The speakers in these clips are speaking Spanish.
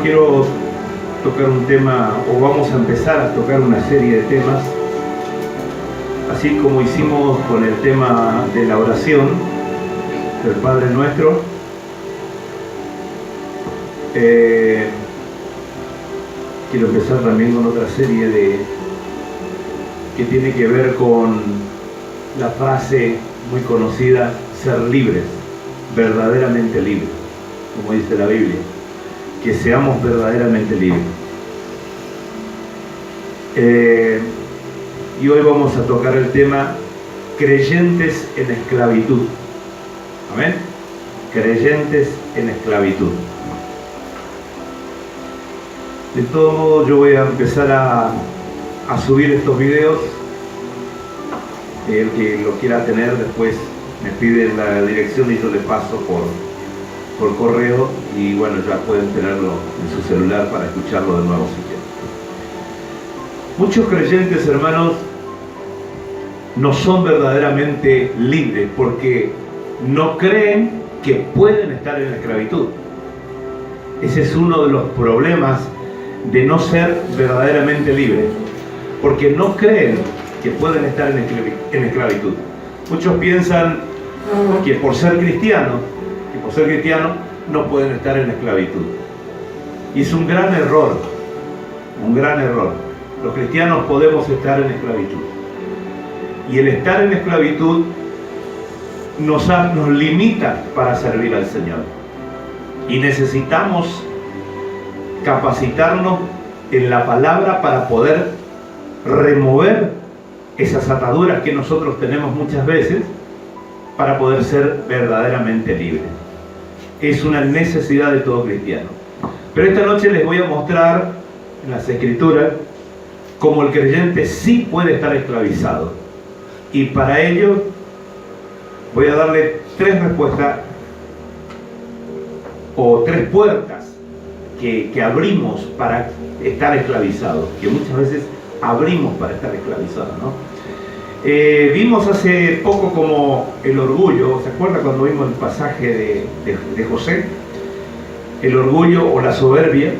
quiero tocar un tema, o vamos a empezar a tocar una serie de temas, así como hicimos con el tema de la oración del Padre Nuestro. Quiero empezar también con otra serie que tiene que ver con la frase muy conocida, ser libres, verdaderamente libres, como dice la Biblia, que seamos verdaderamente libres. Y hoy vamos a tocar el tema creyentes en esclavitud. ¿Amén? Creyentes en esclavitud. De todo modo, yo voy a empezar a subir estos videos. El que lo quiera tener después me pide la dirección y yo le paso por correo, y bueno, ya pueden tenerlo en su celular para escucharlo de nuevo si quieren. Muchos creyentes, hermanos, no son verdaderamente libres porque no creen que pueden estar en la esclavitud. Ese es uno de los problemas de no ser verdaderamente libres, porque no creen que pueden estar en esclavitud. Muchos piensan que por ser cristianos no pueden estar en esclavitud. Y es un gran error, un gran error. Los cristianos podemos estar en esclavitud. Y el estar en esclavitud nos limita para servir al Señor. Y necesitamos capacitarnos en la palabra para poder remover esas ataduras que nosotros tenemos muchas veces para poder ser verdaderamente libres. Es una necesidad de todo cristiano. Pero esta noche les voy a mostrar en las Escrituras cómo el creyente sí puede estar esclavizado. Y para ello voy a darle tres respuestas o tres puertas que abrimos para estar esclavizados, que muchas veces abrimos para estar esclavizados, ¿no? Vimos hace poco como el orgullo, ¿se acuerda cuando vimos el pasaje de José? El orgullo o la soberbia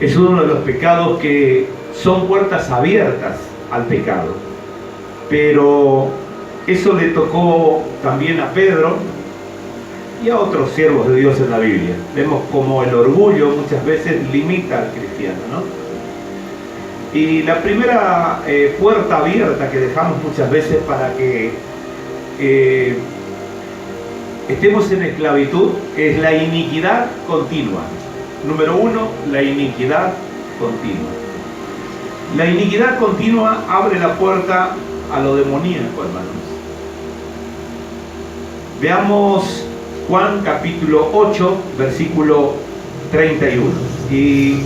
es uno de los pecados que son puertas abiertas al pecado. Pero eso le tocó también a Pedro y a otros siervos de Dios en la Biblia. Vemos como el orgullo muchas veces limita al cristiano, ¿no? Y la primera puerta abierta que dejamos muchas veces para que estemos en esclavitud es la iniquidad continua. Número uno, la iniquidad continua. La iniquidad continua abre la puerta a lo demoníaco, hermanos. Veamos Juan capítulo 8, versículo 31. Y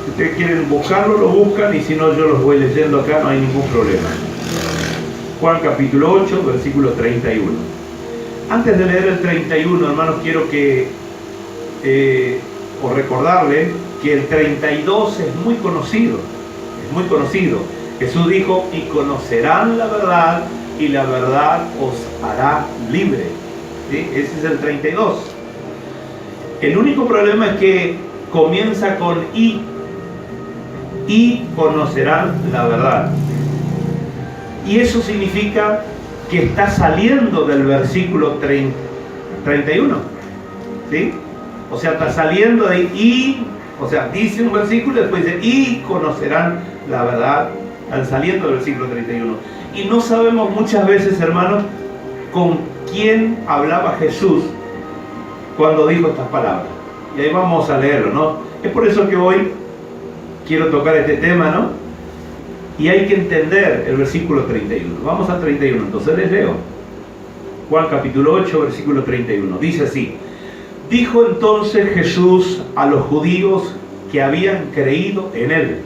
si ustedes quieren buscarlo, lo buscan, y si no, yo los voy leyendo acá, no hay ningún problema. Juan capítulo 8, versículo 31. Antes de leer el 31, hermanos, quiero o recordarles que el 32 es muy conocido. Es muy conocido. Jesús dijo: y conocerán la verdad, y la verdad os hará libre. ¿Sí? Ese es el 32. El único problema es que comienza con y conocerán la verdad. Y eso significa que está saliendo del versículo 31. ¿Sí? O sea, está saliendo de y, o sea, dice un versículo y después dice y conocerán la verdad. Están saliendo del versículo 31. Y no sabemos muchas veces, hermanos, con quién hablaba Jesús cuando dijo estas palabras. Y ahí vamos a leerlo, ¿no? Es por eso que hoy quiero tocar este tema, ¿no? Y hay que entender el versículo 31. Vamos al 31, entonces les leo. Juan capítulo 8, versículo 31. Dice así: dijo entonces Jesús a los judíos que habían creído en él.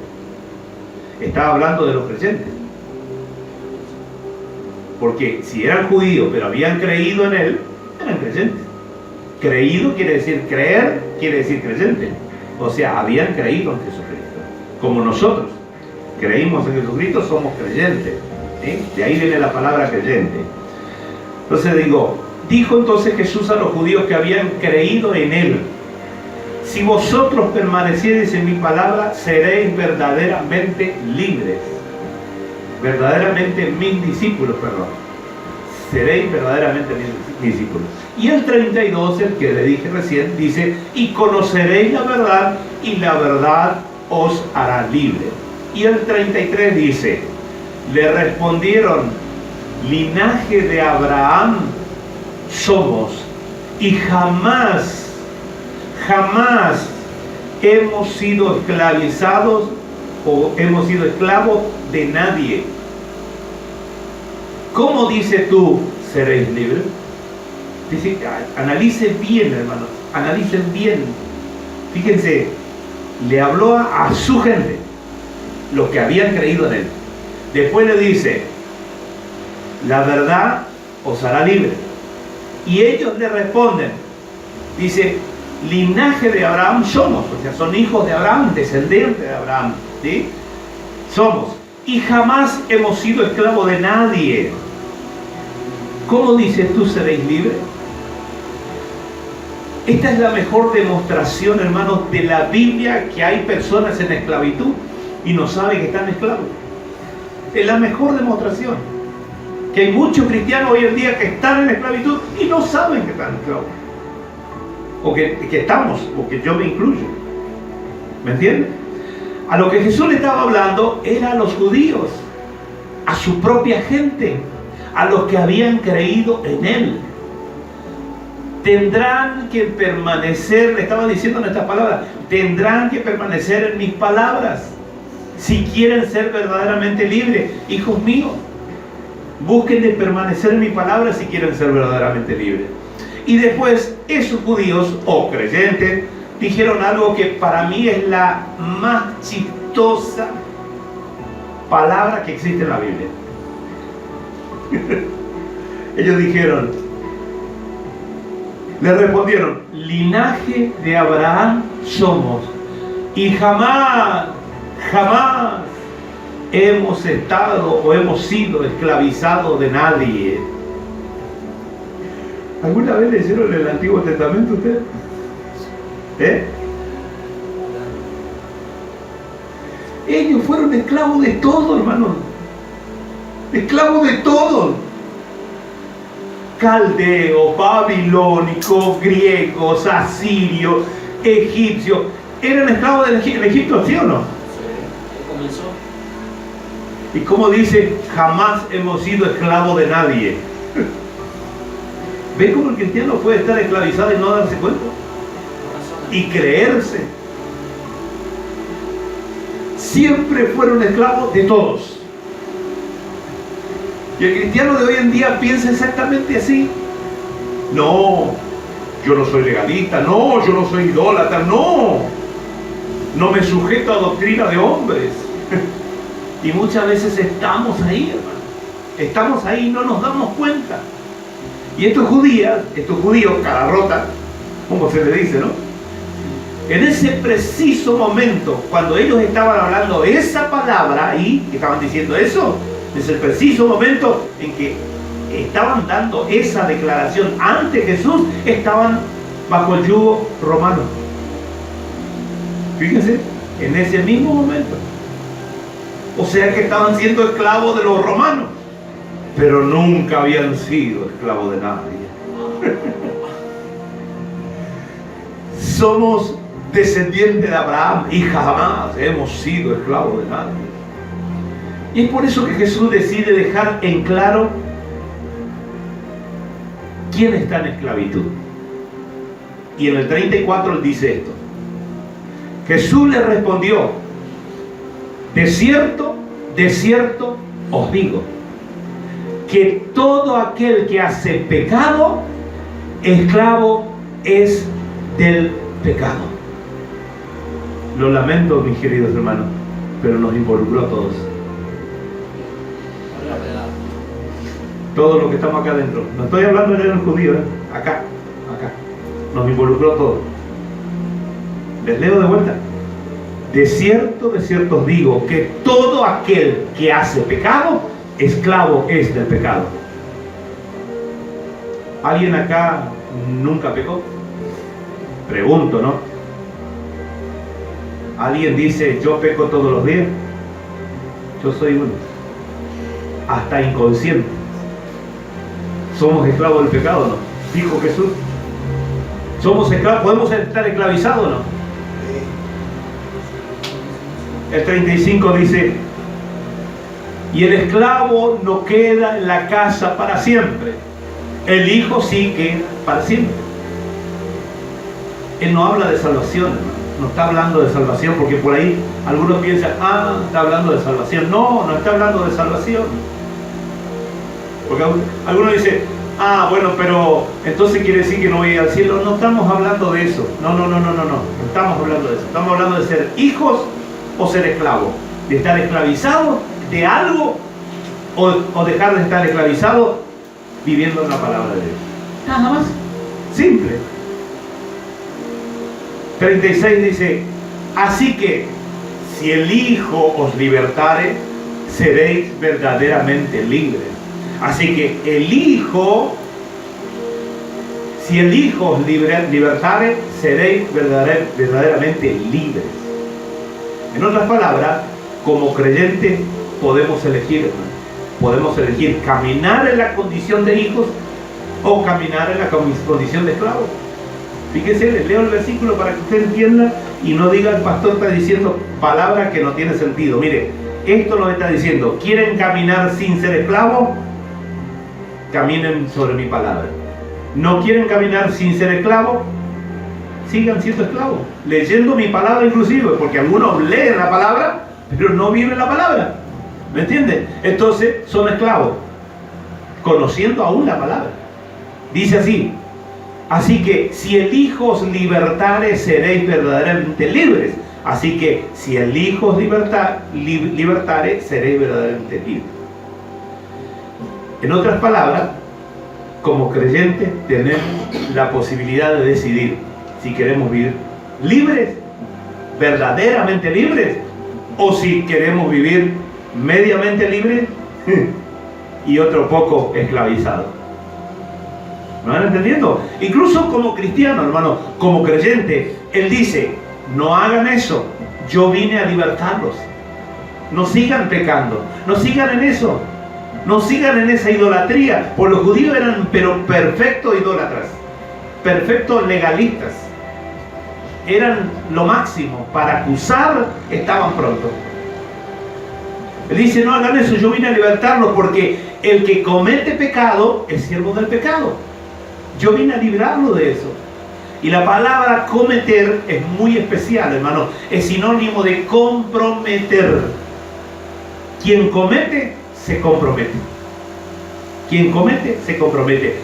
Estaba hablando de los creyentes. Porque si eran judíos pero habían creído en él, eran creyentes. Creído quiere decir creer, quiere decir creyente. O sea, habían creído en Jesucristo. Como nosotros creímos en Jesucristo, somos creyentes. ¿Sí? De ahí viene la palabra creyente. Entonces dijo entonces Jesús a los judíos que habían creído en él: si vosotros permaneciereis en mi palabra, seréis verdaderamente libres. Verdaderamente mis discípulos, perdón. Seréis verdaderamente mis discípulos. Y el 32, el que le dije recién, dice, y conoceréis la verdad, y la verdad os hará libre. Y el 33 dice, le respondieron, linaje de Abraham somos, y jamás hemos sido esclavizados o hemos sido esclavos de nadie. ¿Cómo dices tú seréis libres? Dice, analicen bien, hermanos, analicen bien. Fíjense, le habló a su gente, los que habían creído en él. Después le dice, la verdad os hará libre. Y ellos le responden, dice, linaje de Abraham somos, o sea, son hijos de Abraham, descendientes de Abraham, ¿sí? Somos, y jamás hemos sido esclavos de nadie. ¿Cómo dices tú seréis libres? Esta es la mejor demostración, hermanos, de la Biblia, que hay personas en esclavitud y no saben que están esclavos. Es la mejor demostración. Que hay muchos cristianos hoy en día que están en esclavitud y no saben que están esclavos. O que estamos, o que yo me incluyo. ¿Me entienden? A lo que Jesús le estaba hablando era a los judíos, a su propia gente, a los que habían creído en Él. Tendrán que permanecer, le estaba diciendo en estas palabras, tendrán que permanecer en mis palabras si quieren ser verdaderamente libres. Hijos míos, busquen de permanecer en mi palabra si quieren ser verdaderamente libres. Y después esos judíos o creyentes dijeron algo que para mí es la más chistosa palabra que existe en la Biblia. Ellos dijeron, le respondieron, linaje de Abraham somos, y jamás hemos estado o hemos sido esclavizados de nadie. ¿Alguna vez leyeron el Antiguo Testamento ustedes? Ellos fueron esclavos de todo, hermano. Esclavos de todo. Caldeos, babilónicos, griegos, asirios, egipcios. ¿Eran esclavos en Egipto, sí o no? Comenzó. Y como dice, jamás hemos sido esclavos de nadie. ¿Ven cómo el cristiano puede estar esclavizado y no darse cuenta? Y creerse. Siempre fueron esclavos de todos. Y el cristiano de hoy en día piensa exactamente así. No, yo no soy legalista, no, yo no soy idólatra, no me sujeto a doctrina de hombres. Y muchas veces estamos ahí, hermano. Estamos ahí y no nos damos cuenta. Y estos judíos, cara rota, como se le dice, ¿no? En ese preciso momento, cuando ellos estaban hablando esa palabra ahí, estaban diciendo eso, es el preciso momento en que estaban dando esa declaración ante Jesús, estaban bajo el yugo romano. Fíjense, en ese mismo momento. O sea que estaban siendo esclavos de los romanos, pero nunca habían sido esclavos de nadie. Somos descendientes de Abraham y jamás hemos sido esclavos de nadie. Y es por eso que Jesús decide dejar en claro quién está en esclavitud. Y en el 34 él dice esto. Jesús le respondió, de cierto os digo, que todo aquel que hace pecado, esclavo es del pecado. Lo lamento, mis queridos hermanos, pero nos involucró a todos. Todos los que estamos acá adentro. No estoy hablando de los judíos, acá. Nos involucró a todos. Les leo de vuelta. De cierto os digo, que todo aquel que hace pecado, esclavo es del pecado. ¿Alguien acá nunca pecó? Pregunto, ¿no? Alguien dice, yo peco todos los días. Yo soy uno. Hasta inconsciente. ¿Somos esclavos del pecado o no? Dijo Jesús. ¿Somos esclavos? ¿Podemos estar esclavizados o no? El 35 dice, y el esclavo no queda en la casa para siempre. El hijo sí queda para siempre. Él no habla de salvación, hermano. No está hablando de salvación, porque por ahí algunos piensan, está hablando de salvación. No, no está hablando de salvación. Porque algunos dicen, bueno, pero entonces quiere decir que no voy al cielo. No estamos hablando de eso. No estamos hablando de eso. Estamos hablando de ser hijos o ser esclavos. De estar esclavizados de algo o dejar de estar esclavizados viviendo en la palabra de Dios. Nada más. Simple. 36 dice, así que si el Hijo os libertare, seréis verdaderamente libres. Así que el Hijo, si el Hijo os libertare, seréis verdaderamente libres. En otras palabras, como creyentes podemos elegir, hermano. Podemos elegir caminar en la condición de hijos o caminar en la condición de esclavos. Fíjese, les leo el versículo para que usted entienda y no diga el pastor está diciendo palabras que no tienen sentido. Mire, esto lo está diciendo. ¿Quieren caminar sin ser esclavos? Caminen sobre mi palabra. ¿No quieren caminar sin ser esclavos? Sigan siendo esclavos. Leyendo mi palabra inclusive, porque algunos leen la palabra, pero no viven la palabra. ¿Me entienden? Entonces son esclavos, conociendo aún la palabra. Dice así. Así que si el Hijo os libertare, seréis verdaderamente libres. Así que si el Hijo os libertare, seréis verdaderamente libres. En otras palabras, como creyentes tenemos la posibilidad de decidir si queremos vivir libres, verdaderamente libres, o si queremos vivir mediamente libres y otro poco esclavizados. ¿Me van entendiendo? Incluso como cristiano, hermano, como creyente, él dice, no hagan eso, yo vine a libertarlos. No sigan pecando, no sigan en eso, no sigan en esa idolatría. Por los judíos eran pero perfectos idólatras, perfectos legalistas. Eran lo máximo, para acusar estaban prontos. Él dice, no hagan eso, yo vine a libertarlos porque el que comete pecado es siervo del pecado. Yo vine a librarlo de eso. Y la palabra cometer es muy especial, hermano. Es sinónimo de comprometer. Quien comete, se compromete. Quien comete, se compromete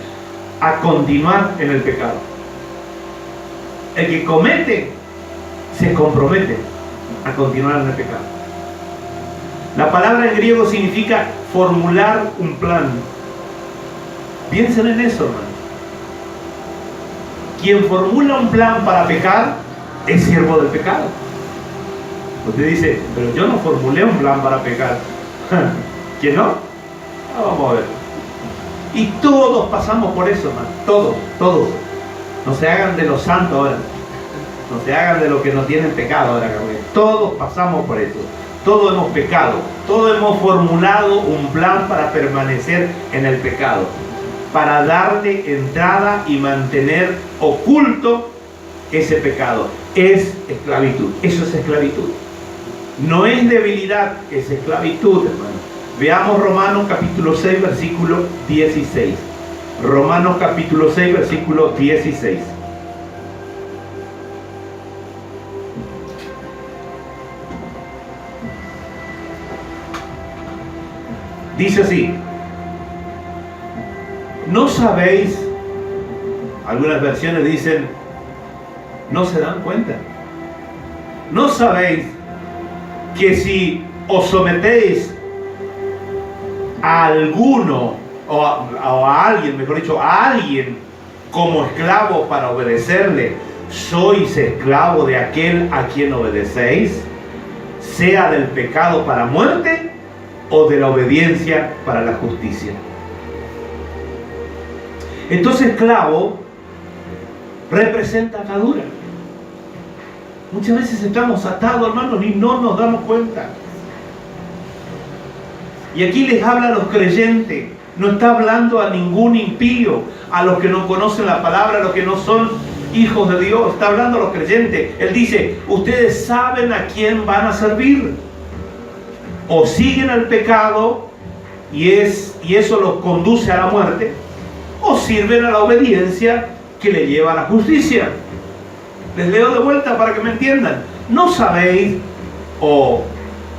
a continuar en el pecado. El que comete, se compromete a continuar en el pecado. La palabra en griego significa formular un plan. Piensen en eso, hermano. Quien formula un plan para pecar es siervo del pecado. Usted dice, pero yo no formulé un plan para pecar. ¿Quién no? Vamos a ver. Y todos pasamos por eso, hermano. Todos. No se hagan de los santos ahora. No se hagan de los que no tienen pecado ahora. Todos pasamos por eso. Todos hemos pecado. Todos hemos formulado un plan para permanecer en el pecado, para darle entrada y mantener oculto ese pecado. Es esclavitud. Eso es esclavitud. No es debilidad, es esclavitud, hermano. Veamos Romanos capítulo 6, versículo 16. Romanos capítulo 6, versículo 16. Dice así: ¿no sabéis? Algunas versiones dicen, ¿no se dan cuenta? ¿No sabéis que si os sometéis a alguno, o a alguien, mejor dicho, a alguien como esclavo para obedecerle, sois esclavo de aquel a quien obedecéis, sea del pecado para muerte o de la obediencia para la justicia? Entonces esclavo representa atadura. Muchas veces estamos atados, hermanos, y no nos damos cuenta. Y aquí les habla a los creyentes, no está hablando a ningún impío, a los que no conocen la palabra, a los que no son hijos de Dios, está hablando a los creyentes. Él dice, ustedes saben a quién van a servir. O siguen al pecado y eso los conduce a la muerte, o sirven a la obediencia que le lleva a la justicia. Les leo de vuelta para que me entiendan. ¿No sabéis o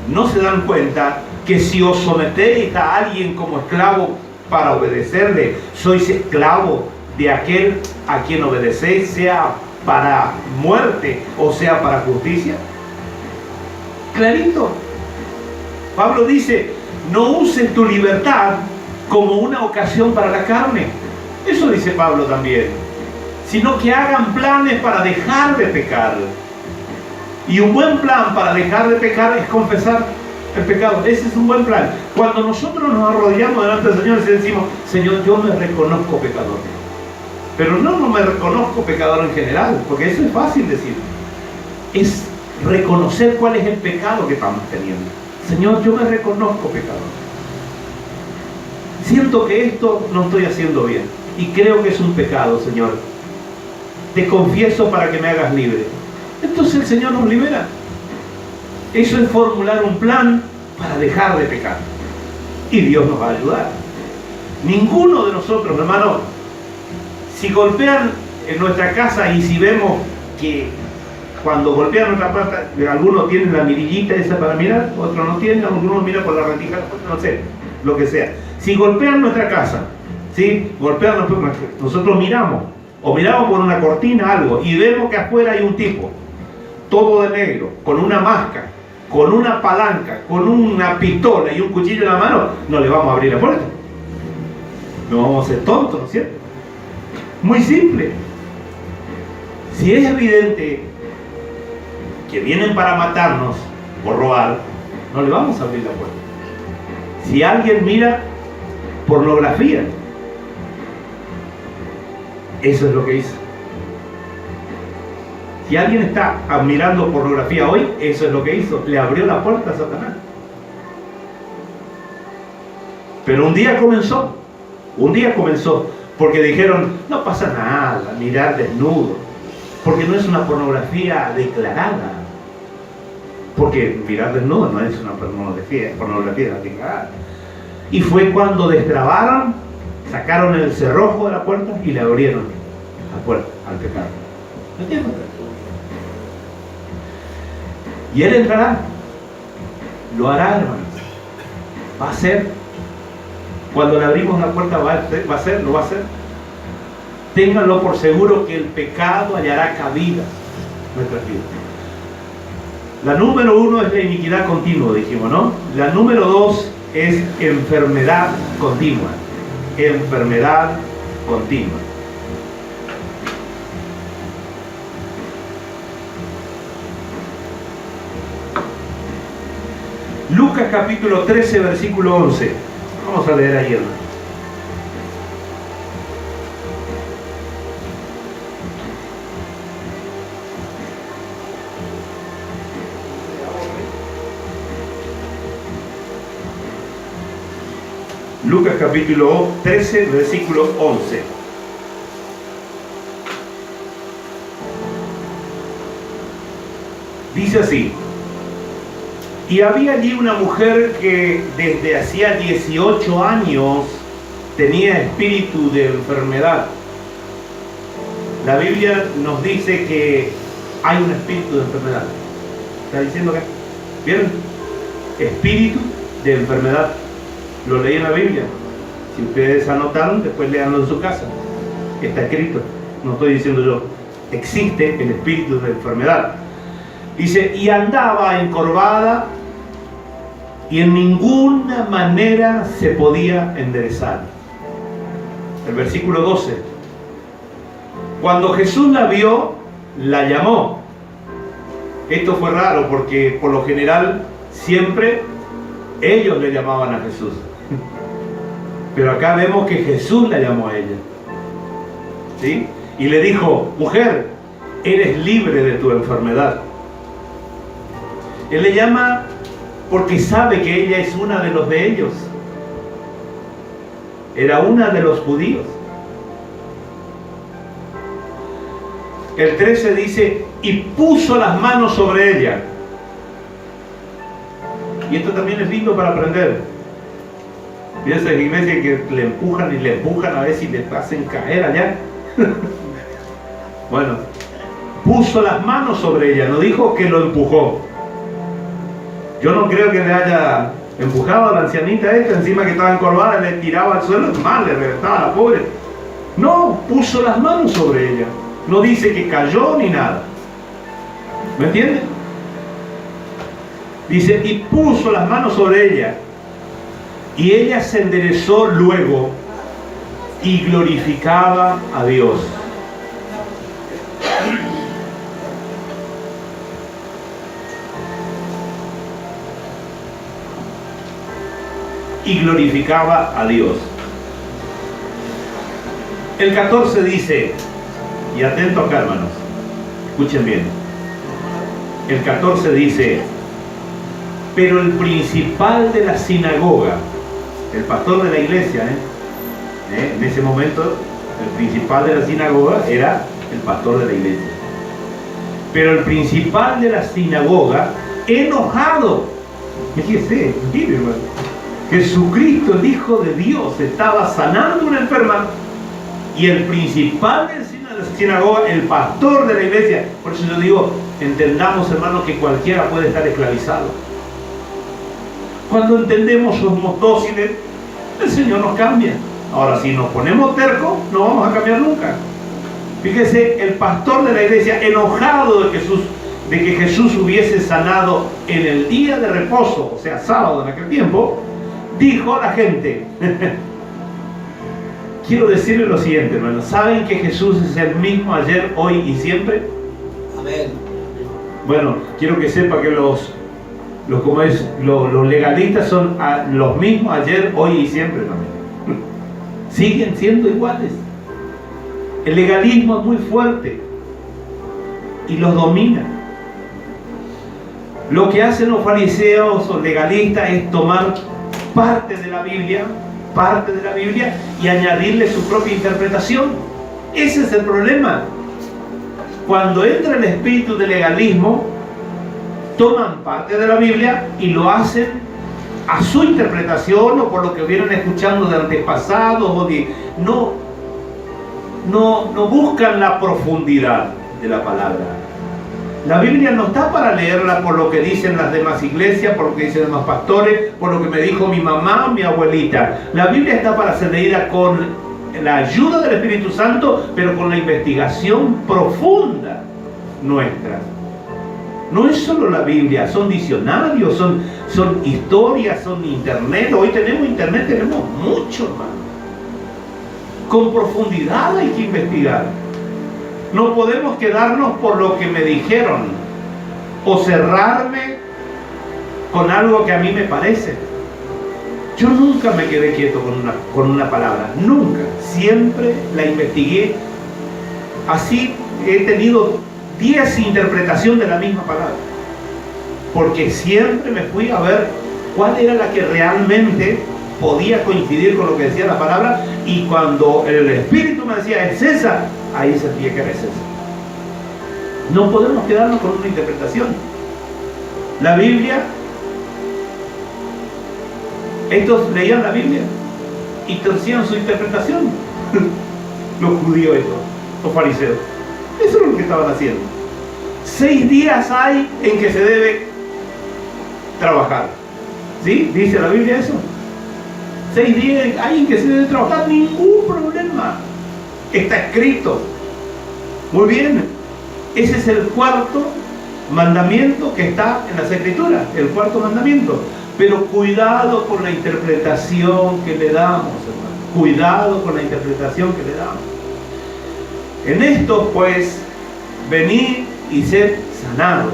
no se dan cuenta que si os sometéis a alguien como esclavo para obedecerle, sois esclavo de aquel a quien obedecéis, sea para muerte o sea para justicia? Clarito. Pablo dice, no uses tu libertad como una ocasión para la carne. Eso dice Pablo también. Sino que hagan planes para dejar de pecar. Y un buen plan para dejar de pecar es confesar el pecado. Ese es un buen plan. Cuando nosotros nos arrodillamos delante del Señor y decimos, Señor, yo me reconozco pecador. Pero no me reconozco pecador en general, porque eso es fácil decir. Es reconocer cuál es el pecado que estamos teniendo. Señor, yo me reconozco pecador. Siento que esto no estoy haciendo bien y creo que es un pecado, Señor. Te confieso para que me hagas libre. Entonces el Señor nos libera. Eso es formular un plan para dejar de pecar. Y Dios nos va a ayudar. Ninguno de nosotros, hermano, si golpean en nuestra casa y si vemos que cuando golpean nuestra puerta, algunos tienen la mirillita esa para mirar, otros no tienen, algunos miran por la rendija, no sé, lo que sea. Si golpean nuestra casa, ¿sí? Nosotros miramos, o miramos por una cortina algo, y vemos que afuera hay un tipo, todo de negro, con una máscara, con una palanca, con una pistola y un cuchillo en la mano, no le vamos a abrir la puerta. No vamos a ser tontos, ¿no es cierto? Muy simple. Si es evidente que vienen para matarnos o robar, no le vamos a abrir la puerta. Si alguien mira pornografía, eso es lo que hizo. Si alguien está mirando pornografía hoy, eso es lo que hizo. Le abrió la puerta a Satanás. Pero un día comenzó, porque dijeron, no pasa nada, mirar desnudo, porque no es una pornografía declarada. Porque mirar desnudo no es una pornografía declarada. Y fue cuando destrabaron, sacaron el cerrojo de la puerta y le abrieron la puerta al pecado. ¿Me entiendes? Y él entrará, lo hará, hermanos. Va a ser. Cuando le abrimos la puerta lo va a hacer. Ténganlo por seguro que el pecado hallará cabida en nuestras vidas. La número 1 es la iniquidad continua, dijimos, ¿no? La número 2 es enfermedad continua. Enfermedad continua. Lucas capítulo 13, versículo 11. Vamos a leer ahí, hermano. Lucas capítulo 13, versículo 11. Dice así: y había allí una mujer que desde hacía 18 años tenía espíritu de enfermedad. La Biblia nos dice que hay un espíritu de enfermedad. ¿Está diciendo acá? ¿Vieron? Espíritu de enfermedad. Lo leí en la Biblia. Si ustedes anotaron, después leanlo en su casa. Está escrito. No estoy diciendo yo. Existe el espíritu de enfermedad. Dice, y andaba encorvada y en ninguna manera se podía enderezar. El versículo 12. Cuando Jesús la vio, la llamó. Esto fue raro porque por lo general siempre ellos le llamaban a Jesús. Pero acá vemos que Jesús la llamó a ella. ¿Sí? Y le dijo, mujer, eres libre de tu enfermedad. Él le llama porque sabe que ella es una de los de ellos. Era una de los judíos. El 13 dice, y puso las manos sobre ella. Y esto también es lindo para aprender. Piensa en la iglesia que le empujan y le empujan a ver si le hacen caer allá. Bueno, puso las manos sobre ella, no dijo que lo empujó. Yo no creo que le haya empujado a la ancianita esta, encima que estaba encorvada, le tiraba al suelo, mal, le reventaba a la pobre. No, puso las manos sobre ella. No dice que cayó ni nada. ¿Me entienden? Dice, y puso las manos sobre ella. Y ella se enderezó luego y glorificaba a Dios. Y glorificaba a Dios. El 14 dice, y atento acá, hermanos, escuchen bien. El 14 dice, pero el principal de la sinagoga, el pastor de la iglesia, en ese momento, el principal de la sinagoga era el pastor de la iglesia. Pero el principal de la sinagoga, enojado, fíjese, mire, hermano, Jesucristo, el Hijo de Dios, estaba sanando una enferma, y el principal de la sinagoga, el pastor de la iglesia. Por eso yo digo, entendamos, hermanos, que cualquiera puede estar esclavizado. Cuando entendemos, somos dóciles, el Señor nos cambia. Ahora, si nos ponemos tercos, no vamos a cambiar nunca. Fíjese, el pastor de la iglesia, enojado de que Jesús hubiese sanado en el día de reposo, o sea, sábado en aquel tiempo, dijo a la gente, quiero decirle lo siguiente, hermanos, ¿saben que Jesús es el mismo ayer, hoy y siempre? Amén. Bueno, quiero que sepa que los legalistas son los mismos ayer, hoy y siempre también. Siguen siendo iguales. El legalismo es muy fuerte y los domina. Lo que hacen los fariseos o legalistas es tomar parte de la Biblia y añadirle su propia interpretación. Ese es el problema. Cuando entra el espíritu de legalismo, toman parte de la Biblia y lo hacen a su interpretación o por lo que vienen escuchando de antepasados no buscan la profundidad de la palabra. La Biblia no está para leerla por lo que dicen las demás iglesias, por lo que dicen los demás pastores, por lo que me dijo mi mamá o mi abuelita. La Biblia está para ser leída con la ayuda del Espíritu Santo, pero con la investigación profunda nuestra. No es solo la Biblia, son diccionarios, son historias, son internet. Hoy tenemos internet, tenemos mucho, hermano. Con profundidad hay que investigar. No podemos quedarnos por lo que me dijeron o cerrarme con algo que a mí me parece. Yo nunca me quedé quieto con una palabra, nunca. Siempre la investigué. Así he tenido 10 interpretaciones de la misma palabra, porque siempre me fui a ver cuál era la que realmente podía coincidir con lo que decía la palabra, y cuando el Espíritu me decía es esa, ahí sentía que era esa. No podemos quedarnos con una interpretación. La Biblia, estos leían la Biblia y torcían su interpretación. Los judíos estos, los fariseos, eso es lo que estaban haciendo. 6 días hay en que se debe trabajar, ¿sí? ¿Dice la Biblia eso? 6 días hay en que se debe trabajar, ningún problema. Está escrito. Muy bien. Ese es el 4º mandamiento que está en las Escrituras, el 4º mandamiento. Pero cuidado con la interpretación que le damos, hermano. Cuidado con la interpretación que le damos. En esto, pues, venid y ser sanado,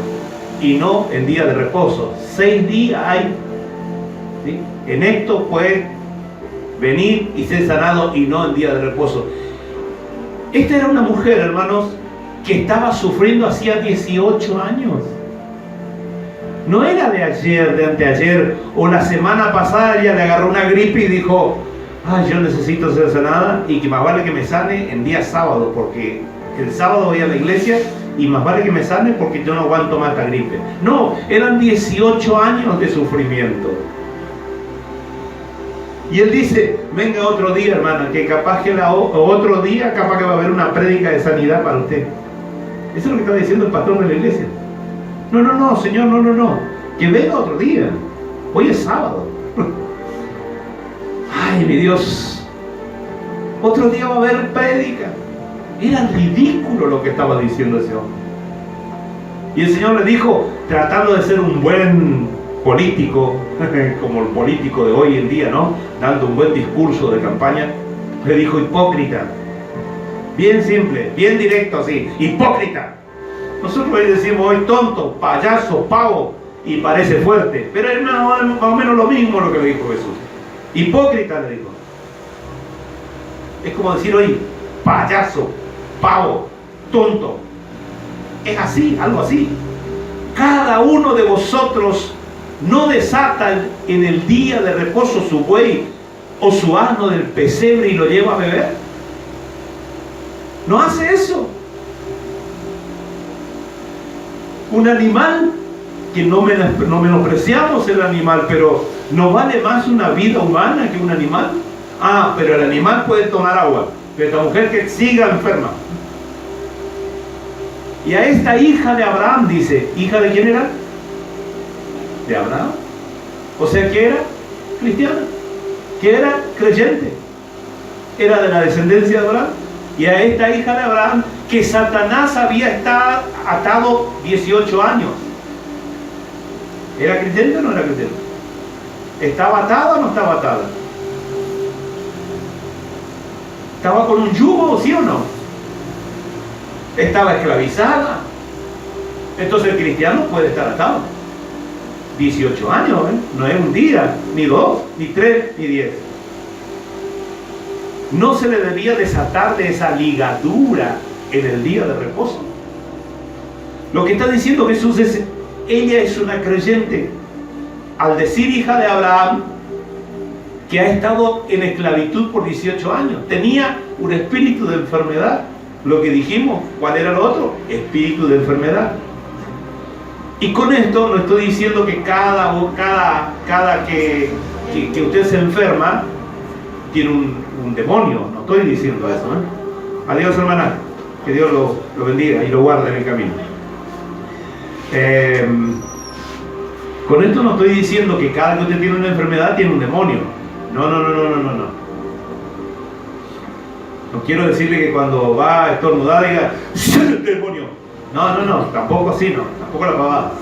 y no en día de reposo. 6 días hay, ¿sí? En esto, pues, venid y ser sanado, y no en día de reposo. Esta era una mujer, hermanos, que estaba sufriendo hacía 18 años. No era de ayer, de anteayer, o la semana pasada ya le agarró una gripe y dijo, ay, yo necesito ser sanada y que más vale que me sane en día sábado, porque el sábado voy a la iglesia y más vale que me sane porque yo no aguanto más esta gripe. No, eran 18 años de sufrimiento. Y él dice, venga otro día, hermana, que capaz que otro día capaz que va a haber una prédica de sanidad para usted. Eso es lo que está diciendo el pastor de la iglesia. No, Señor, no. Que venga otro día. Hoy es sábado. Ay, mi Dios. Otro día va a haber prédica. Era ridículo lo que estaba diciendo ese hombre. Y el Señor le dijo, tratando de ser un buen político, como el político de hoy en día, ¿no? Dando un buen discurso de campaña, le dijo, hipócrita. Bien simple, bien directo así, hipócrita. Nosotros hoy decimos hoy tonto, payaso, pavo, y parece fuerte, pero es más o menos lo mismo lo que le dijo Jesús. Hipócrita, le dijo. Es como decir hoy, payaso, pavo, tonto. Es así, algo así. Cada uno de vosotros no desata en el día de reposo su buey o su asno del pesebre y lo lleva a beber. No hace eso. Un animal, que no menospreciamos el animal, pero ¿no vale más una vida humana que un animal? Ah, pero el animal puede tomar agua, pero esta mujer que siga enferma. Y a esta hija de Abraham dice, ¿hija de quién era? De Abraham. O sea, que era cristiana, que era creyente, era de la descendencia de Abraham. Y a esta hija de Abraham, que Satanás había estado atado 18 años. ¿Era creyente o no era creyente? ¿Estaba atada o no estaba atada? ¿Estaba con un yugo, sí o no? ¿Estaba esclavizada? Entonces el cristiano puede estar atado. 18 años, ¿eh? No es un día, ni 2, ni 3, ni 10. No se le debía desatar de esa ligadura en el día de reposo. Lo que está diciendo Jesús es, ella es una creyente. Al decir hija de Abraham, que ha estado en esclavitud por 18 años, tenía un espíritu de enfermedad. Lo que dijimos, ¿cuál era lo otro? Espíritu de enfermedad. Y con esto no estoy diciendo que cada que usted se enferma tiene un demonio, no estoy diciendo eso, ¿eh? Adiós, hermana, que Dios lo bendiga y lo guarde en el camino. Con esto no estoy diciendo que cada que usted tiene una enfermedad tiene un demonio. No. No quiero decirle que cuando va a estornudar diga ¡el demonio! No, tampoco así, tampoco la pavada.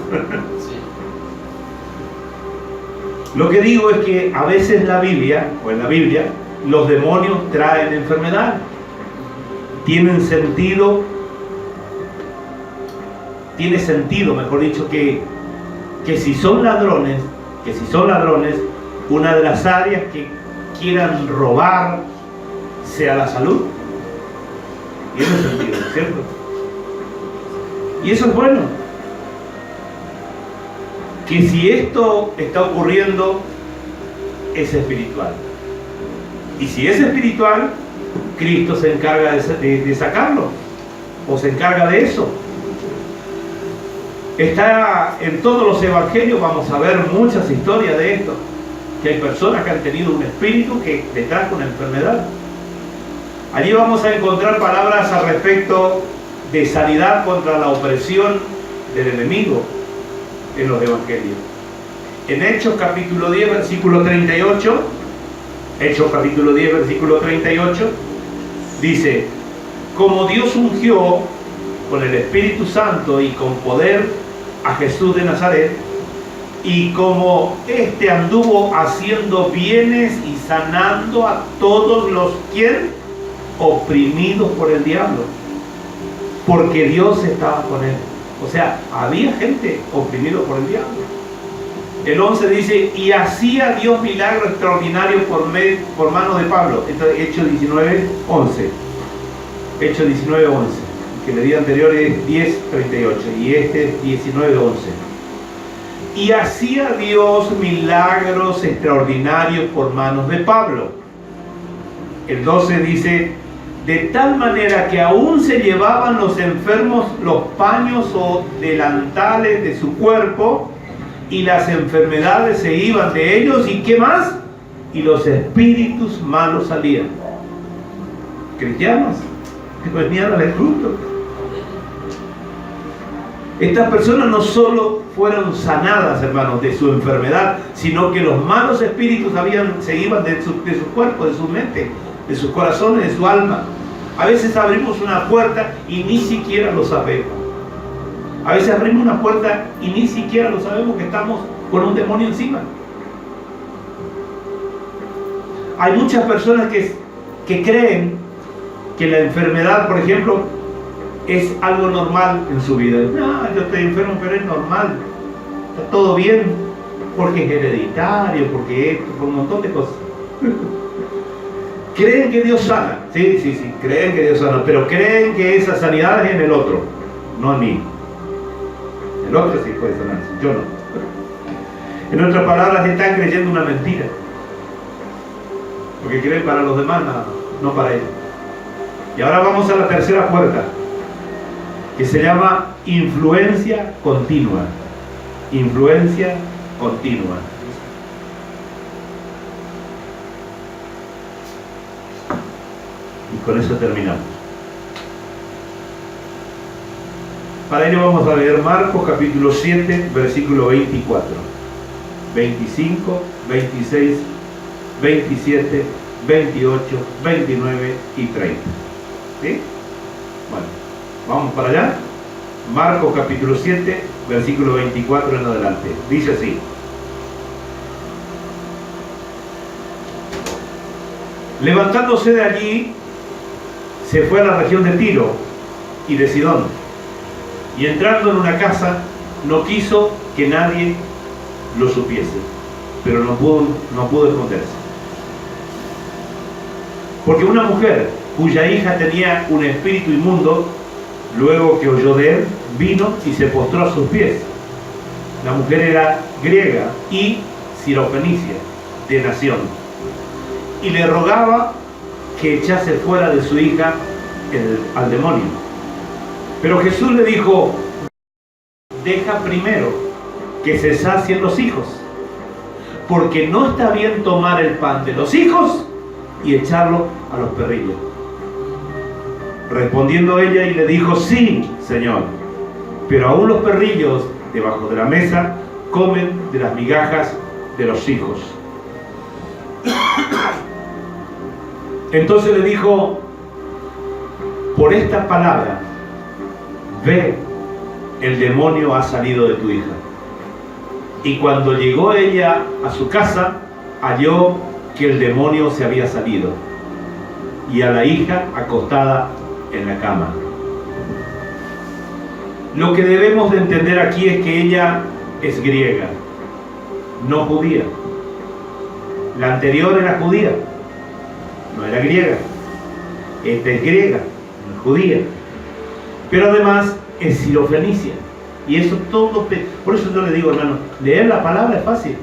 Lo que digo es que a veces en la Biblia, los demonios traen enfermedad. Tiene sentido, mejor dicho, que si son ladrones, una de las áreas que quieran robar sea la salud. Tiene sentido, ¿cierto? Y eso es bueno. Que si esto está ocurriendo, es espiritual. Y si es espiritual, Cristo se encarga de sacarlo, o se encarga de eso. Está en todos los evangelios, vamos a ver muchas historias de esto, que hay personas que han tenido un espíritu que les trae una enfermedad. Allí vamos a encontrar palabras al respecto de sanidad contra la opresión del enemigo en los evangelios. En Hechos capítulo 10 versículo 38, dice, como Dios ungió con el Espíritu Santo y con poder a Jesús de Nazaret, y como éste anduvo haciendo bienes y sanando a todos los ¿quién? Oprimidos por el diablo, porque Dios estaba con él. O sea, había gente oprimida por el diablo. El 11 dice, y hacía Dios milagros extraordinarios por mano de Pablo. Esto es Hechos 19:11. Hechos 19:11. Que el día anterior es 10:38 y este es 19:11. Y hacía Dios milagros extraordinarios por manos de Pablo. El 12 dice, de tal manera que aún se llevaban los enfermos los paños o delantales de su cuerpo, y las enfermedades se iban de ellos, ¿y qué más? Y los espíritus malos salían. Cristianos que venían al culto. Estas personas no solo fueron sanadas, hermanos, de su enfermedad, sino que los malos espíritus se iban de su cuerpo, de su mente, de sus corazones, de su alma. A veces abrimos una puerta y ni siquiera lo sabemos. A veces abrimos una puerta y ni siquiera lo sabemos que estamos con un demonio encima. Hay muchas personas que creen que la enfermedad, por ejemplo, es algo normal en su vida. No, yo estoy enfermo, pero es normal. Está todo bien, porque es hereditario, porque esto, por un montón de cosas. Creen que Dios sana. Sí, creen que Dios sana, pero creen que esa sanidad es en el otro, no en mí. El otro sí puede sanarse, yo no. En otras palabras, están creyendo una mentira. Porque creen para los demás, no para ellos. Y ahora vamos a la tercera puerta, que se llama influencia continua. Influencia continua. Y con eso terminamos. Para ello vamos a leer Marcos capítulo 7, versículo 24, 25, 26, 27, 28, 29 y 30. ¿Sí? Bueno, vamos para allá. Marcos capítulo 7, versículo 24 en adelante. Dice así. Levantándose de allí, se fue a la región de Tiro y de Sidón. Y entrando en una casa, no quiso que nadie lo supiese, pero no pudo esconderse. Porque una mujer cuya hija tenía un espíritu inmundo, luego que oyó de él, vino y se postró a sus pies. La mujer era griega y sirofenicia, de nación, y le rogaba que echase fuera de su hija al demonio. Pero Jesús le dijo, deja primero que se sacien los hijos, porque no está bien tomar el pan de los hijos y echarlo a los perrillos. Respondiendo ella y le dijo, sí, Señor, pero aún los perrillos debajo de la mesa comen de las migajas de los hijos. Entonces le dijo, por esta palabra, ve, el demonio ha salido de tu hija. Y cuando llegó ella a su casa, halló que el demonio se había salido, y a la hija acostada en la cama. Lo que debemos de entender aquí es que ella es griega, no judía. La anterior era judía, no era griega. Esta es griega, no es judía. Pero además es sirofenicia. Y eso todo, por eso yo le digo, hermano, leer la palabra es fácil.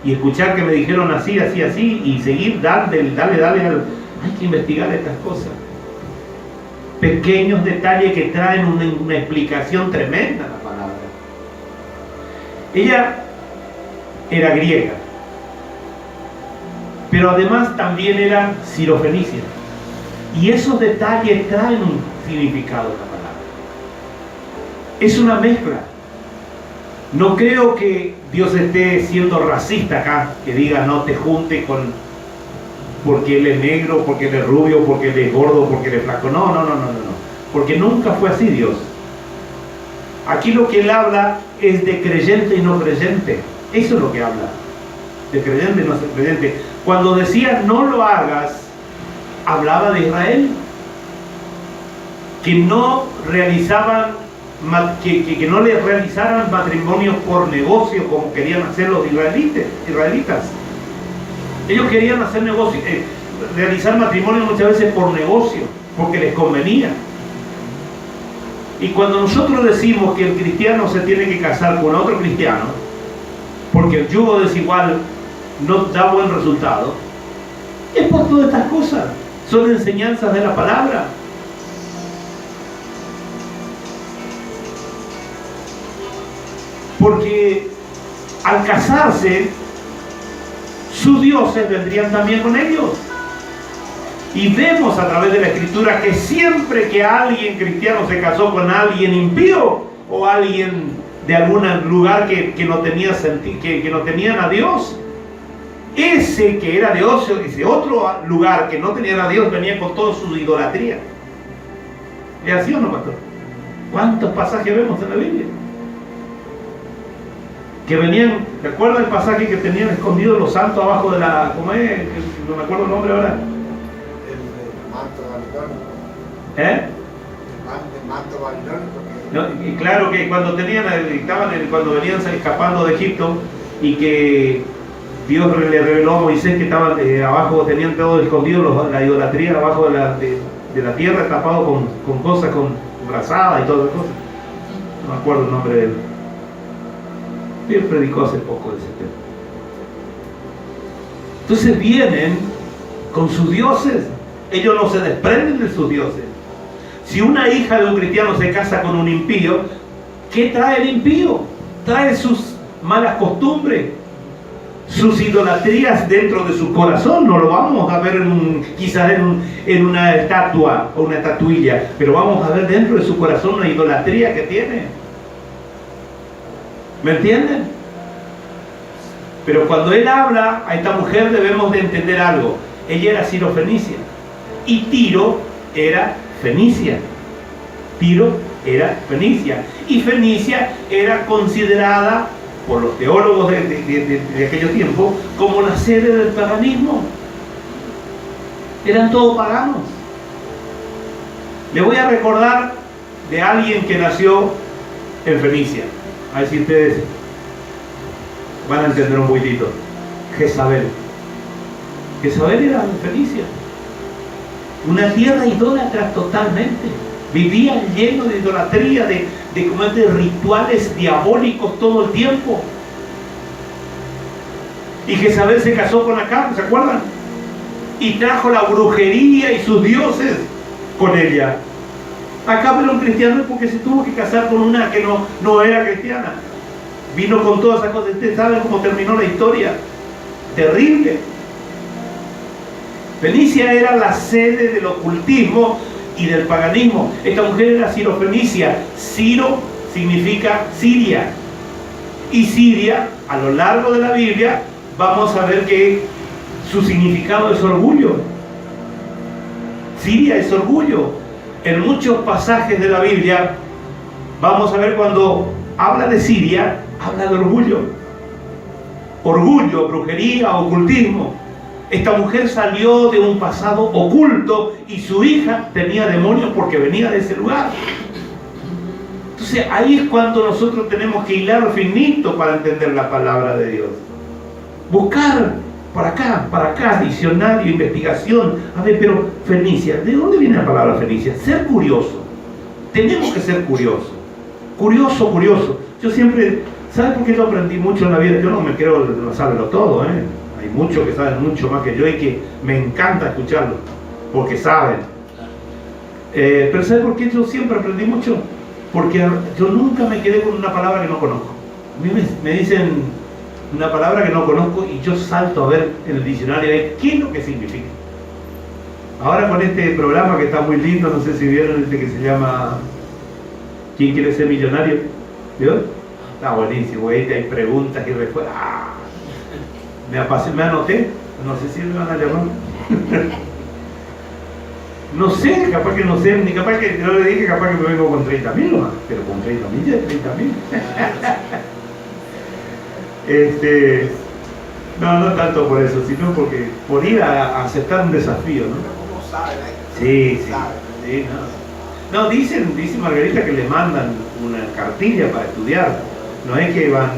Y escuchar que me dijeron así, así, así, y seguir, dale. Hay que investigar estas cosas. Pequeños detalles que traen una explicación tremenda a la palabra. Ella era griega, pero además también era sirofenicia. Y esos detalles traen un significado a la palabra. Es una mezcla. No creo que Dios esté siendo racista acá, que diga no te junte con porque él es negro, porque él es rubio, porque él es gordo, porque él es flaco. No. Porque nunca fue así Dios. Aquí lo que él habla es de creyente y no creyente. Eso es lo que habla. De creyente y no creyente. Cuando decía no lo hagas, hablaba de Israel, que no realizaban, que no le realizaran matrimonios por negocio como querían hacer los israelitas. Ellos querían hacer negocio, realizar matrimonios muchas veces por negocio, porque les convenía. Y cuando nosotros decimos que el cristiano se tiene que casar con otro cristiano, porque el yugo desigual no da buen resultado, es por todas estas cosas. Son enseñanzas de la palabra. Porque al casarse, sus dioses vendrían también con ellos. Y vemos a través de la Escritura que siempre que alguien cristiano se casó con alguien impío o alguien de algún lugar que no tenía que no tenían a Dios, ese que era Dios, ese otro lugar que no tenían a Dios, venía con toda su idolatría. ¿Es así o no, pastor? ¿Cuántos pasajes vemos en la Biblia? Que venían, ¿te acuerdas el pasaje que tenían escondidos los santos abajo de la, ¿cómo es? No me acuerdo el nombre ahora. El manto babilónico. ¿Eh? El manto babilónico. No, y claro que cuando cuando venían escapando de Egipto y que Dios le reveló a Moisés que estaban abajo, tenían todo escondido la idolatría abajo de la tierra, tapado con cosas, con brazadas y todas esas cosas. No me acuerdo el nombre de él. Él predicó hace poco de ese tema. Entonces vienen con sus dioses. Ellos no se desprenden de sus dioses. Si una hija de un cristiano se casa con un impío, ¿qué trae el impío? Trae sus malas costumbres, sus idolatrías dentro de su corazón. No lo vamos a ver quizás en una estatua o una estatuilla, pero vamos a ver dentro de su corazón una idolatría que tiene. ¿Me entienden? Pero cuando él habla a esta mujer debemos de entender algo. Ella era sirofenicia y Tiro era Fenicia. Tiro era Fenicia y Fenicia era considerada por los teólogos de aquellos tiempos como la sede del paganismo. Eran todos paganos. Le voy a recordar de alguien que nació en Fenicia. A ver si ustedes van a entender un poquitito. Jezabel. Jezabel era en Fenicia. Una tierra idólatra totalmente. Vivían lleno de idolatría, de rituales diabólicos todo el tiempo. Y Jezabel se casó con Acab, ¿se acuerdan? Y trajo la brujería y sus dioses con ella. Acab era un cristiano porque se tuvo que casar con una que no era cristiana. Vino con todas esas cosas. Ustedes saben cómo terminó la historia. Terrible. Fenicia era la sede del ocultismo y del paganismo. Esta mujer era sirofenicia. Ciro significa Siria. Y Siria, a lo largo de la Biblia, vamos a ver que su significado es orgullo. Siria es orgullo. En muchos pasajes de la Biblia, vamos a ver cuando habla de Siria, habla de orgullo. Orgullo, brujería, ocultismo. Esta mujer salió de un pasado oculto y su hija tenía demonios porque venía de ese lugar. Entonces ahí es cuando nosotros tenemos que hilar finito para entender la palabra de Dios. Buscar para acá, diccionario, investigación. A ver, pero Fenicia, ¿de dónde viene la palabra Fenicia? Ser curioso. Tenemos que ser curiosos. Curioso. Yo siempre, ¿sabes por qué yo aprendí mucho en la vida? Yo no me creo no saberlo todo, ¿eh? Hay muchos que saben mucho más que yo y que me encanta escucharlo, porque saben. Pero ¿sabes por qué yo siempre aprendí mucho? Porque yo nunca me quedé con una palabra que no conozco. A mí me dicen una palabra que no conozco y yo salto a ver en el diccionario qué es lo que significa. Ahora con este programa que está muy lindo, no sé si vieron este que se llama ¿Quién quiere ser millonario? ¿Vio? Está buenísimo, ahí hay preguntas y respuestas. Me anoté, no sé si me van a llamar. No sé, capaz que no sé, ni capaz que yo le dije capaz que me vengo con 30.000 nomás, pero con 30.000 ya 30.000. No tanto por eso, sino porque por ir a aceptar un desafío, ¿no? ¿Cómo saben? Sí, no, dicen Margarita que le mandan una cartilla para estudiar, no es que van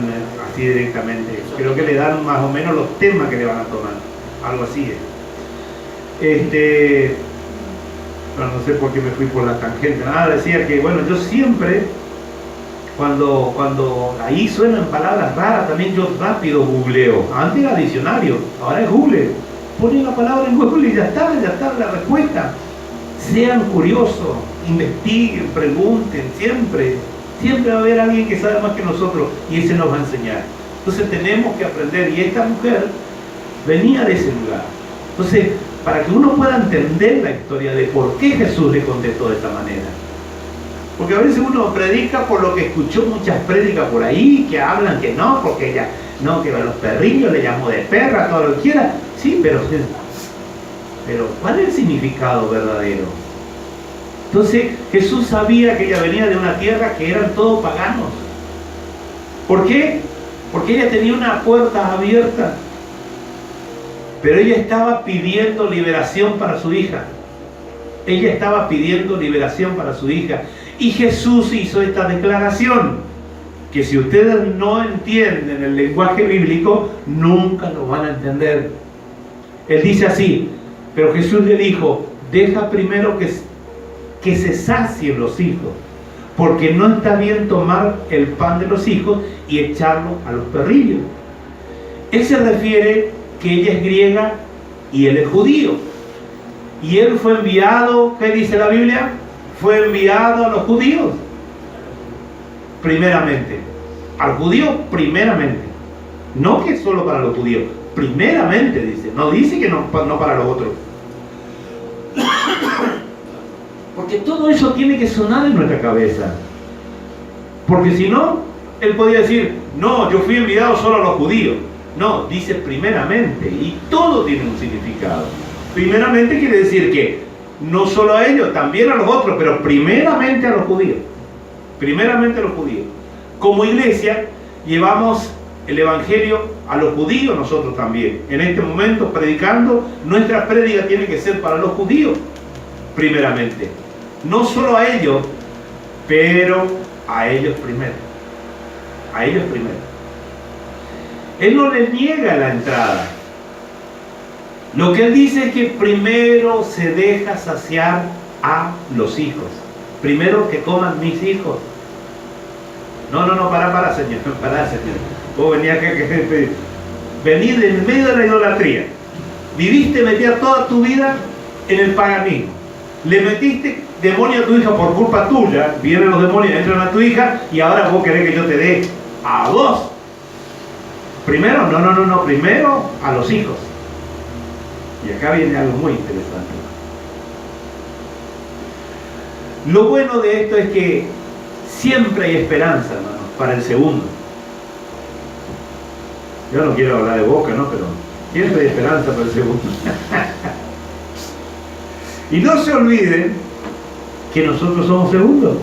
así directamente, creo que le dan más o menos los temas que le van a tomar, algo así es. No sé por qué me fui por la tangente. Decía que bueno, yo siempre Cuando ahí suenan palabras raras, también yo rápido googleo. Antes era diccionario, ahora es Google. Ponen la palabra en Google y ya está la respuesta. Sean curiosos, investiguen, pregunten, siempre va a haber alguien que sabe más que nosotros y ese nos va a enseñar. Entonces tenemos que aprender, y esta mujer venía de ese lugar. Entonces, para que uno pueda entender la historia de por qué Jesús le contestó de esta manera. Porque a veces uno predica por lo que escuchó muchas prédicas por ahí, que hablan que no, porque ella, no, que a los perrillos le llamó de perra, todo lo que quiera. Sí, pero ¿cuál es el significado verdadero? Entonces Jesús sabía que ella venía de una tierra que eran todos paganos. ¿Por qué? Porque ella tenía una puerta abierta. Pero ella estaba pidiendo liberación para su hija. Ella estaba pidiendo liberación para su hija. Y Jesús hizo esta declaración, que si ustedes no entienden el lenguaje bíblico, nunca lo van a entender. Él dice así, pero Jesús le dijo, deja primero que se sacien los hijos, porque no está bien tomar el pan de los hijos y echarlo a los perrillos. Él se refiere que ella es griega y él es judío. Y él fue enviado, ¿qué dice la Biblia? Fue enviado a los judíos. Primeramente. Al judío primeramente. No que solo para los judíos. Primeramente dice. No dice que no para los otros. Porque todo eso tiene que sonar en nuestra cabeza. Porque si no, él podía decir, no, yo fui enviado solo a los judíos. No, dice primeramente. Y todo tiene un significado. Primeramente quiere decir que no solo a ellos, también a los otros, pero primeramente a los judíos. Primeramente a los judíos. Como iglesia, llevamos el evangelio a los judíos nosotros también. En este momento, predicando, nuestra prédica tiene que ser para los judíos, primeramente. No solo a ellos, pero a ellos primero. A ellos primero. Él no les niega la entrada. Lo que él dice es que primero se deja saciar a los hijos. Primero que coman mis hijos. No, para, señor. Para, señor. Vos venías que venís en medio de la idolatría. Viviste metida toda tu vida en el paganismo. Le metiste demonio a tu hija por culpa tuya. Vienen los demonios, entran a tu hija y ahora vos querés que yo te dé a vos. Primero, no. Primero a los hijos. Y acá viene algo muy interesante. Lo bueno de esto es que siempre hay esperanza, hermano, para el segundo. Yo no quiero hablar de boca, ¿no? Pero siempre hay esperanza para el segundo. Y no se olviden que nosotros somos segundos.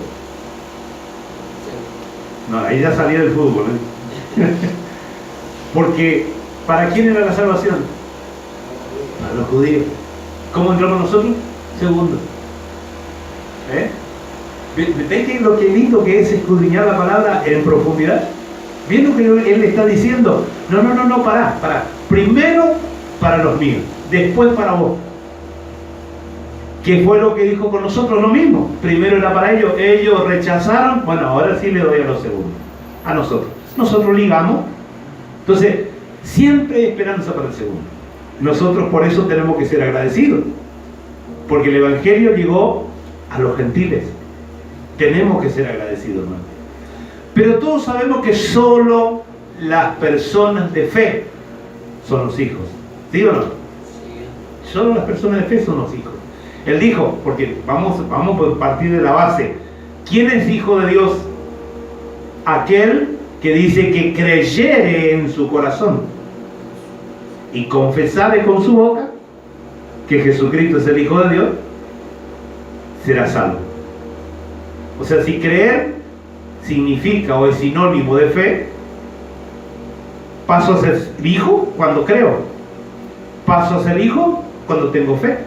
No, ahí ya salía del fútbol, ¿eh? Porque, ¿para quién era la salvación? A los judíos. ¿Cómo entramos nosotros? Segundo. ¿Ves que lo que lindo que es escudriñar la palabra en profundidad? ¿Ves lo que él está diciendo? No, pará. Primero para los míos, después para vos. ¿Qué fue lo que dijo con nosotros? Lo mismo. Primero era para ellos, ellos rechazaron, bueno, ahora sí le doy a los segundos. A nosotros. Nosotros ligamos. Entonces, siempre hay esperanza para el segundo. Nosotros por eso tenemos que ser agradecidos, porque el evangelio llegó a los gentiles. Tenemos que ser agradecidos, hermano. Pero todos sabemos que solo las personas de fe son los hijos. ¿Sí o no? Sí. Solo las personas de fe son los hijos. Él dijo, porque vamos a partir de la base. ¿Quién es hijo de Dios? Aquel que dice que creyere en su corazón y confesare con su boca que Jesucristo es el Hijo de Dios, será salvo. O sea, si creer significa o es sinónimo de fe, paso a ser hijo cuando creo, paso a ser hijo cuando tengo fe.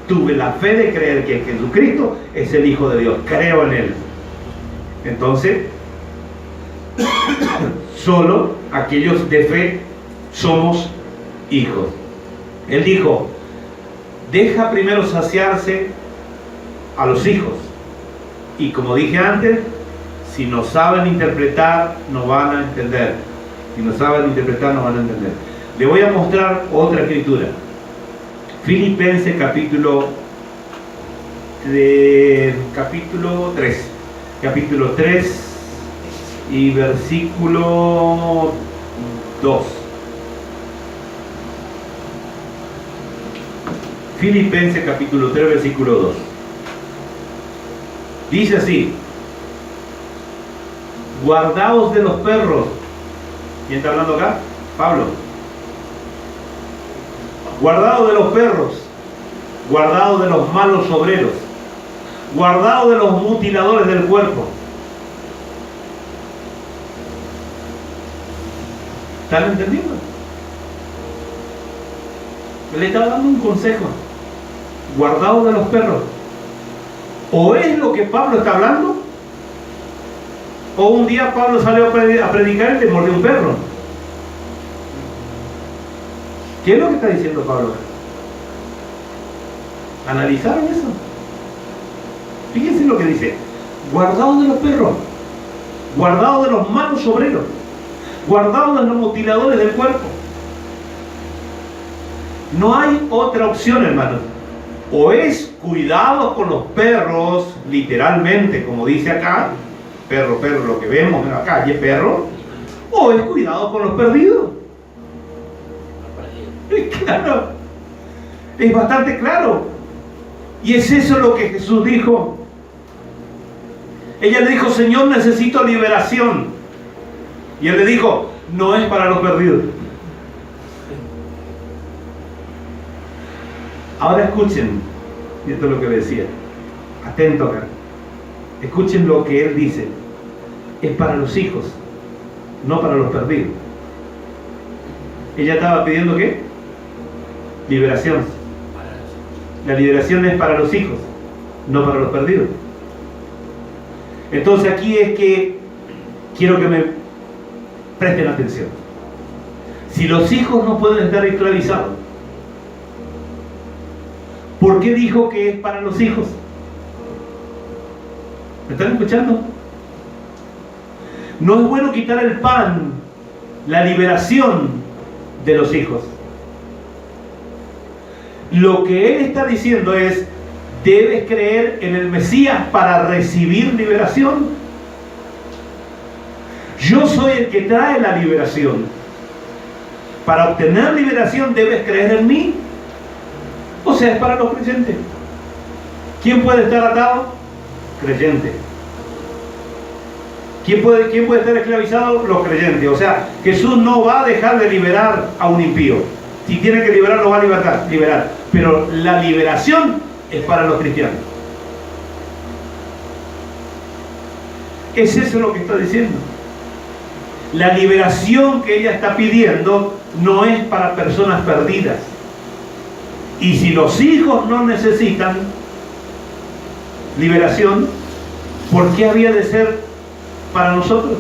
Tuve la fe de creer que Jesucristo es el Hijo de Dios, creo en Él. Entonces, solo aquellos de fe somos hijos. Él dijo, deja primero saciarse a los hijos. Y como dije antes, Si no saben interpretar, no van a entender. Si no saben interpretar, no van a entender. Le voy a mostrar otra escritura. Filipenses capítulo 3. Capítulo 3 y versículo 2. Filipenses capítulo 3, versículo 2. Dice así: guardaos de los perros. ¿Quién está hablando acá? Pablo. Guardaos de los perros, guardaos de los malos obreros, guardaos de los mutiladores del cuerpo. ¿Están entendiendo? Le está dando un consejo. Guardaos de los perros. O es lo que Pablo está hablando, o un día Pablo salió a predicar y le mordió un perro. ¿Qué es lo que está diciendo Pablo? ¿Analizaron eso? Fíjense lo que dice: guardaos de los perros, guardaos de los malos obreros, guardaos de los mutiladores del cuerpo. No hay otra opción, hermanos. O es cuidado con los perros, literalmente, como dice acá, perro, lo que vemos en la calle, perro, o es cuidado con los perdidos. Es claro, es bastante claro. Y es eso lo que Jesús dijo. Ella le dijo: Señor, necesito liberación. Y él le dijo: no es para los perdidos. Ahora escuchen, y esto es lo que le decía, atento acá, escuchen lo que él dice: es para los hijos, no para los perdidos. Ella estaba pidiendo ¿qué? Liberación. La liberación es para los hijos, no para los perdidos. Entonces aquí es que quiero que me presten atención. Si los hijos no pueden estar esclavizados, ¿por qué dijo que es para los hijos? ¿Me están escuchando? No es bueno quitar el pan, la liberación de los hijos. Lo que él está diciendo es: debes creer en el Mesías para recibir liberación. Yo soy el que trae la liberación. Para obtener liberación debes creer en mí. O sea, es para los creyentes. ¿Quién puede estar atado? Creyente. ¿Quién puede estar esclavizado? Los creyentes. O sea, Jesús no va a dejar de liberar a un impío. Si tiene que liberar, lo va a liberar. Pero la liberación es para los cristianos. Es eso lo que está diciendo. La liberación que ella está pidiendo no es para personas perdidas. Y si los hijos no necesitan liberación, ¿por qué había de ser para nosotros?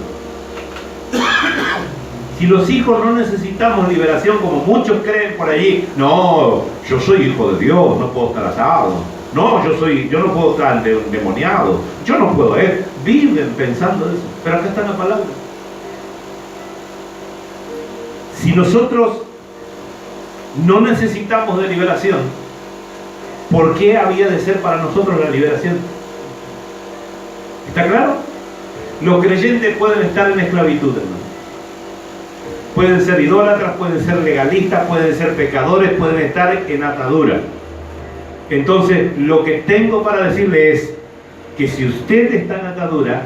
Si los hijos no necesitamos liberación, como muchos creen por allí: no, yo soy hijo de Dios, no puedo estar atado. No, yo no puedo estar endemoniado. Yo no puedo. Viven pensando eso. Pero acá está la palabra. Si nosotros no necesitamos de liberación, ¿por qué había de ser para nosotros la liberación? ¿Está claro? Los creyentes pueden estar en esclavitud, hermano. Pueden ser idólatras, pueden ser legalistas, pueden ser pecadores, pueden estar en atadura. Entonces, lo que tengo para decirle es que si usted está en atadura,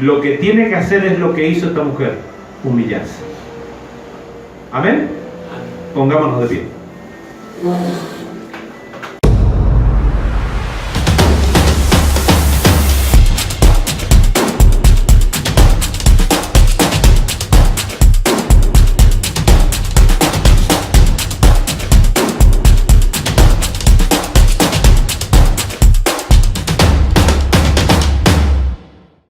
lo que tiene que hacer es lo que hizo esta mujer: humillarse. ¿Amén? Pongámonos de pie.